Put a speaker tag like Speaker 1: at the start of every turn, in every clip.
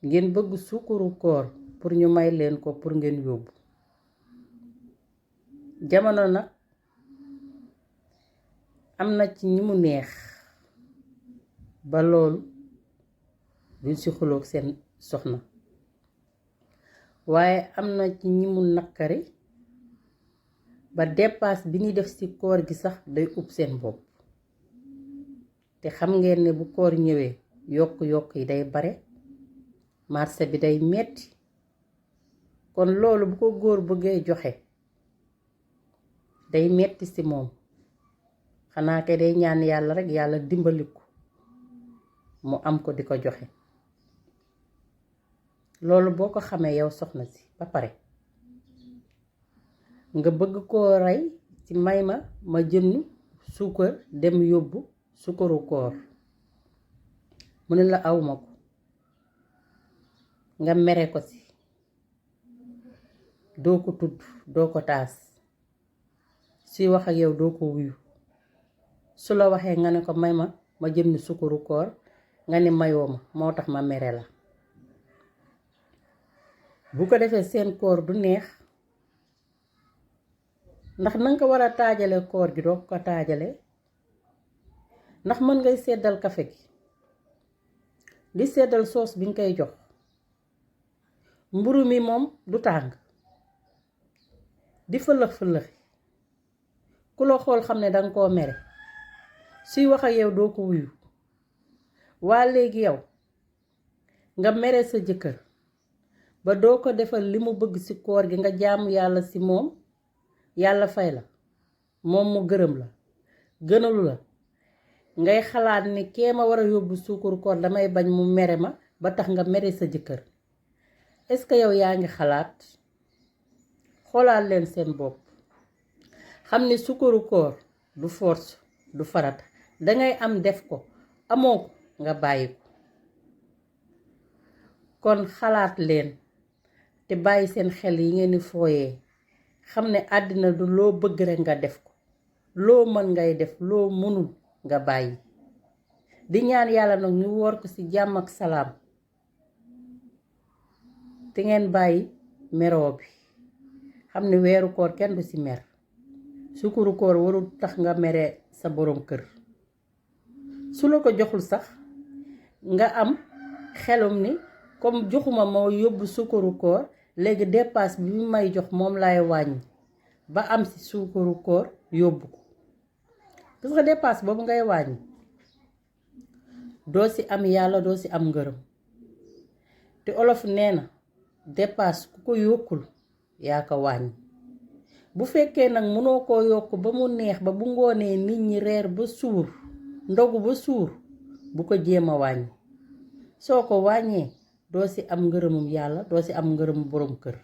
Speaker 1: ngeen bëgg suukaru koor pour ñu may leen ko pour ngeen yóbbu jamono nag am na ci ñi mu neex ba loolu duñ ci xuloog seen soxna waaye am na ci ñi mu nakkari ba dépasse bi ñuy def ci koor gi sax day ub seen bopp te xam ngeen ne bu koor ñëwee yokk yi day bare marché bi day metti kon loolu bu ko góor bëggee joxe day metti ci moom xanaa kay day ñaan yàlla rekk yàlla dimbali ko mu am ko di ko joxe loolu boo ko xamee yow soxna si ba pare nga bëgg koo rey ci may ma jënd suukar dem yóbbu suukaru koor mu ne la awma ko nga mere ko ci doo ko tudd doo ko taas suy wax ak yow doo ko wuyu su la waxee nga ne ko may ma jënd suukaru koor nga ne mayoo ma moo tax ma mere la bu ko defee seen koor du neex ndax nanga ko war a taajale koor gi doo ko taajale ndax mën ngay seddal kafe gi di seddal soos bi nga koy jox mburu mi moom du tàng di fëlëx ku la xool xam ne danga koo mere suy wax ak yow doo ko wuyu waa léegi yow nga mere sa jëkkër ba doo ko defal li mu bëgg ci koor gi nga jaamu yàlla ci moom yàlla fay la moom mu gërëm la gënalu la ngay xalaat ni kee ma war a yóbbu suukaru koor damay bañ mu mere ma ba tax nga mere sa jëkkër est-ce que yow yaa ngi xalaat xoolaat leen seen bopp xam ni suukaru koor du force du farata dangay am def ko amoo ko nga bàyyi ko kon xalaat leen te bàyyi seen xel yi ngeen di fooyee xam ne àddina du loo bëgg rekk nga def ko loo mën ngay def loo mënul nga bàyyi di ñaan yàlla nag ñu woor ko ci jàmm ak salaam te ngeen bàyyi meroo bi xam ne weeru koor kenn du ci mer suukaru koor warul tax nga mere sa boroom kër su la ko joxul sax nga am xelum ni comme joxuma moo yóbbu suukaru koor léegi dépasse bi mu may jox moom laay wàññi ba am ci suukaru koor yóbbu ko parce que dépasse boobu ngay wàññi doo ci am yàlla doo ci am ngërëm te olof nee na dépasse ku ko yokkul yaa ko wàññi bu fekkee nag mënoo koo yokk ba mu neex ba bu ngoonee nit ñi reer ba suur ndogu ba suur bu ko jéem a wàññi soo ko wàññee doo ci am ngërëmum yàlla doo ci am ngërëmu boroom kër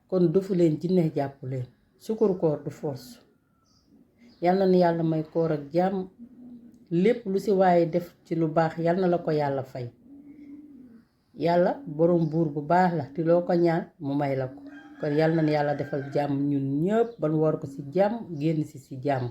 Speaker 1: kon defu leen jinne jàpp leen suukaru koor du force yal na ni yàlla may koor ak jàmm lépp lu ci waaye def ci lu baax yal na la ko yàlla fay yàlla boroom buur bu baax la te loo ko ñaan mu may la ko kon yal na ni yàlla defal jàmm ñun ñëpp ban woor ko ci jàmm génn ci jàmm